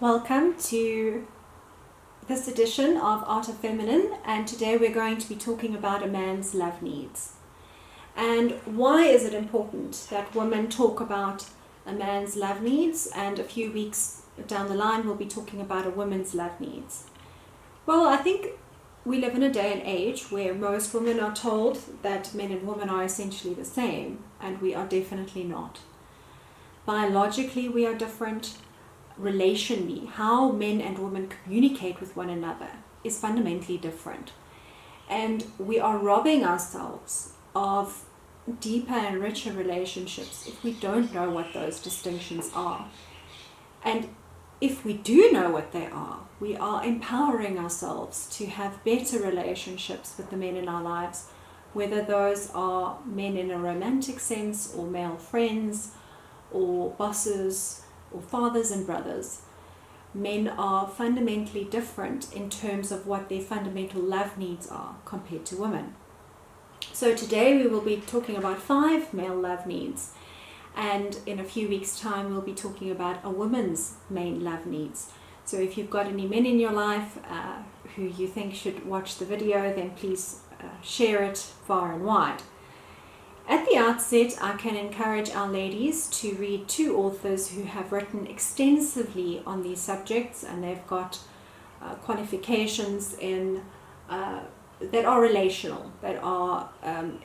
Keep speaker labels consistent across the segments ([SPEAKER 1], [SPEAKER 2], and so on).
[SPEAKER 1] Welcome to this edition of Art of Feminine, and today we're going to be talking about a man's love needs. And why is it important that women talk about a man's love needs, and a few weeks down the line we'll be talking about a woman's love needs? Well, I think we live in a day and age where most women are told that men and women are essentially the same, and we are definitely not. Biologically we are different. Relationally, how men and women communicate with one another is fundamentally different, and we are robbing ourselves of deeper and richer relationships if we don't know what those distinctions are. And if we do know what they are, we are empowering ourselves to have better relationships with the men in our lives, whether those are men in a romantic sense, or male friends, or bosses, or fathers and brothers. Men are fundamentally different in terms of what their fundamental love needs are compared to women. So today we will be talking about 5 male love needs, and in a few weeks' time we'll be talking about a woman's main love needs. So if you've got any men in your life who you think should watch the video, then please share it far and wide. At the outset, I can encourage our ladies to read 2 authors who have written extensively on these subjects, and they've got qualifications in that are relational, that are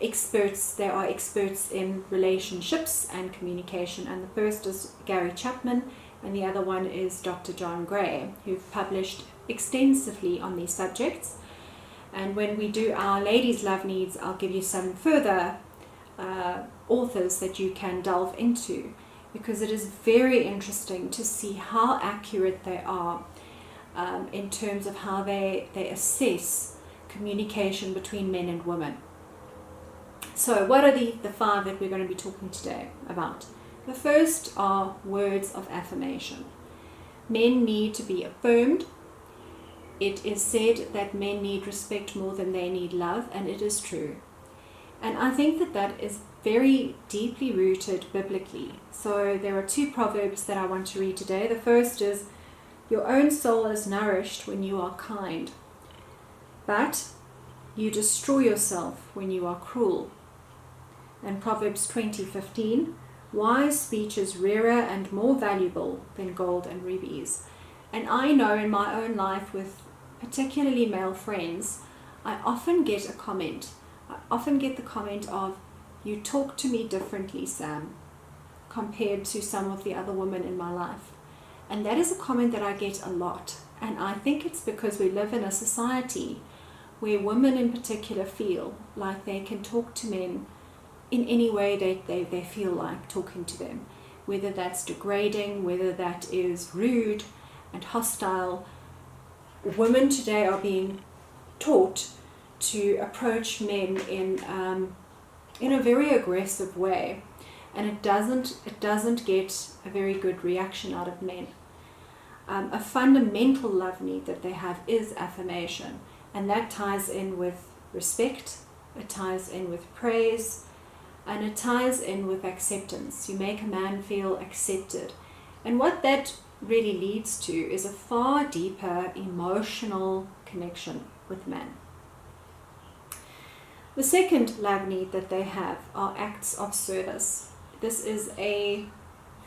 [SPEAKER 1] experts. They are experts in relationships and communication. And the first is Gary Chapman, and the other one is Dr. John Gray, who've published extensively on these subjects. And when we do our ladies' love needs, I'll give you some further authors that you can delve into, because it is very interesting to see how accurate they are in terms of how they assess communication between men and women. So what are the 5 that we're going to be talking today about? The first are words of affirmation. Men need to be affirmed. It is said that men need respect more than they need love, and it is true. And I think that is very deeply rooted biblically. So there are 2 proverbs that I want to read today. The first is, "Your own soul is nourished when you are kind, but you destroy yourself when you are cruel." And Proverbs 20:15, "Wise speech is rarer and more valuable than gold and rubies." And I know in my own life, with particularly male friends, I often get the comment of, "You talk to me differently, Sam, compared to some of the other women in my life." And that is a comment that I get a lot. And I think it's because we live in a society where women in particular feel like they can talk to men in any way they feel like talking to them. Whether that's degrading, whether that is rude and hostile. Women today are being taught to approach men in a very aggressive way, and it doesn't get a very good reaction out of men. A fundamental love need that they have is affirmation, and that ties in with respect, it ties in with praise, and it ties in with acceptance. You make a man feel accepted, and what that really leads to is a far deeper emotional connection with men. The second love need that they have are acts of service. This is a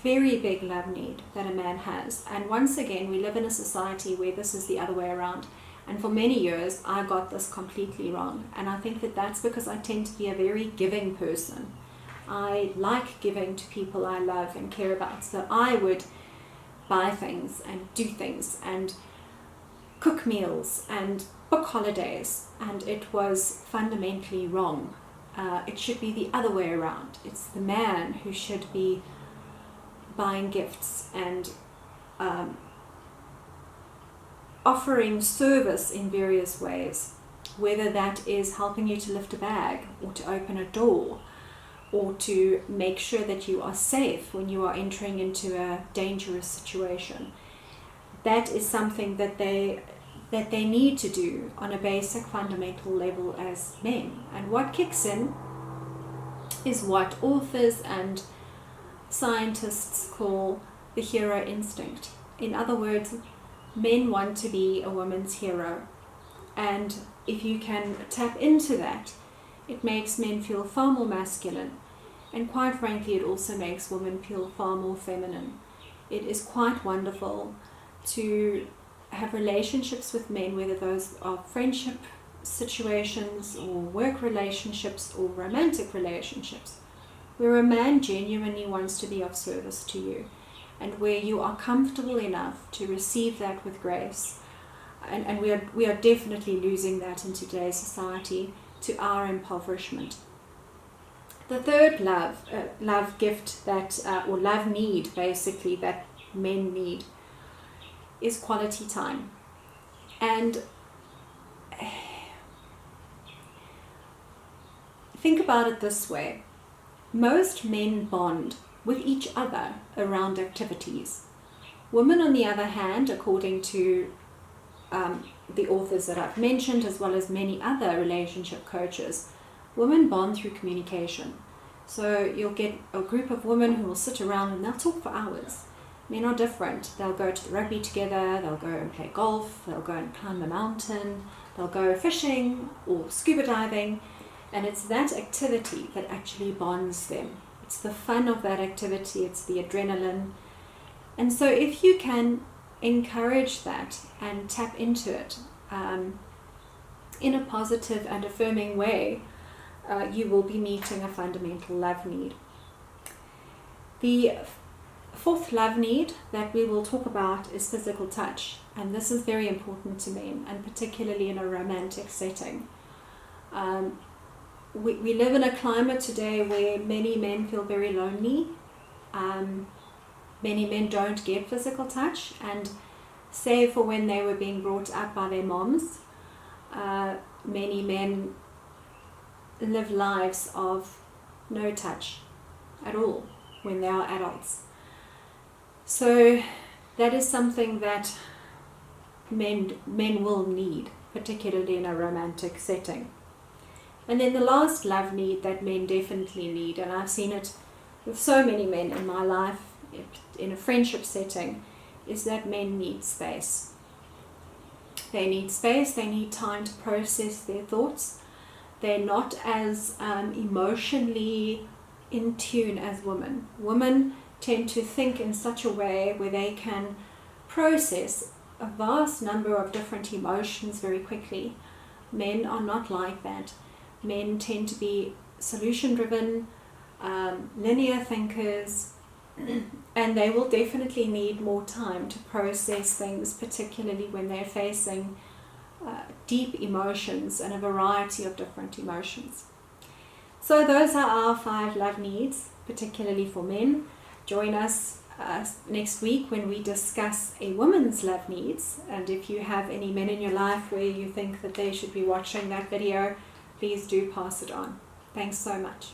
[SPEAKER 1] very big love need that a man has. And once again, we live in a society where this is the other way around. And for many years, I got this completely wrong. And I think that that's because I tend to be a very giving person. I like giving to people I love and care about. So I would buy things and do things and cook meals and book holidays, and it was fundamentally wrong. It should be the other way around. It's the man who should be buying gifts and offering service in various ways, whether that is helping you to lift a bag or to open a door or to make sure that you are safe when you are entering into a dangerous situation. That is something that they need to do on a basic fundamental level as men. And what kicks in is what authors and scientists call the hero instinct. In other words, men want to be a woman's hero. And if you can tap into that, it makes men feel far more masculine. And quite frankly, it also makes women feel far more feminine. It is quite wonderful to have relationships with men, whether those are friendship situations or work relationships or romantic relationships, where a man genuinely wants to be of service to you and where you are comfortable enough to receive that with grace. And we are definitely losing that in today's society to our impoverishment. The third love gift that, or love need basically, that men need is quality time. And think about it this way. Most men bond with each other around activities. Women, on the other hand, according to the authors that I've mentioned, as well as many other relationship coaches, women bond through communication. So you'll get a group of women who will sit around and they'll talk for hours. Men are different. They'll go to the rugby together, they'll go and play golf, they'll go and climb a mountain, they'll go fishing or scuba diving, and it's that activity that actually bonds them. It's the fun of that activity, it's the adrenaline. And so if you can encourage that and tap into it in a positive and affirming way, you will be meeting a fundamental love need. The fourth love need that we will talk about is physical touch, and this is very important to men, and particularly in a romantic setting. We live in a climate today where many men feel very lonely. Many men don't get physical touch, and save for when they were being brought up by their moms, many men live lives of no touch at all when they are adults. So that is something that men will need, particularly in a romantic setting. And then the last love need that men definitely need, and I've seen it with so many men in my life in a friendship setting, is that men need space. They need space, they need time to process their thoughts. They're not as emotionally in tune as women. Women tend to think in such a way where they can process a vast number of different emotions very quickly. Men are not like that. Men tend to be solution-driven, linear thinkers, and they will definitely need more time to process things, particularly when they're facing deep emotions and a variety of different emotions. So those are our 5 love needs, particularly for men. Join us next week when we discuss a woman's love needs, and if you have any men in your life where you think that they should be watching that video, please do pass it on. Thanks so much.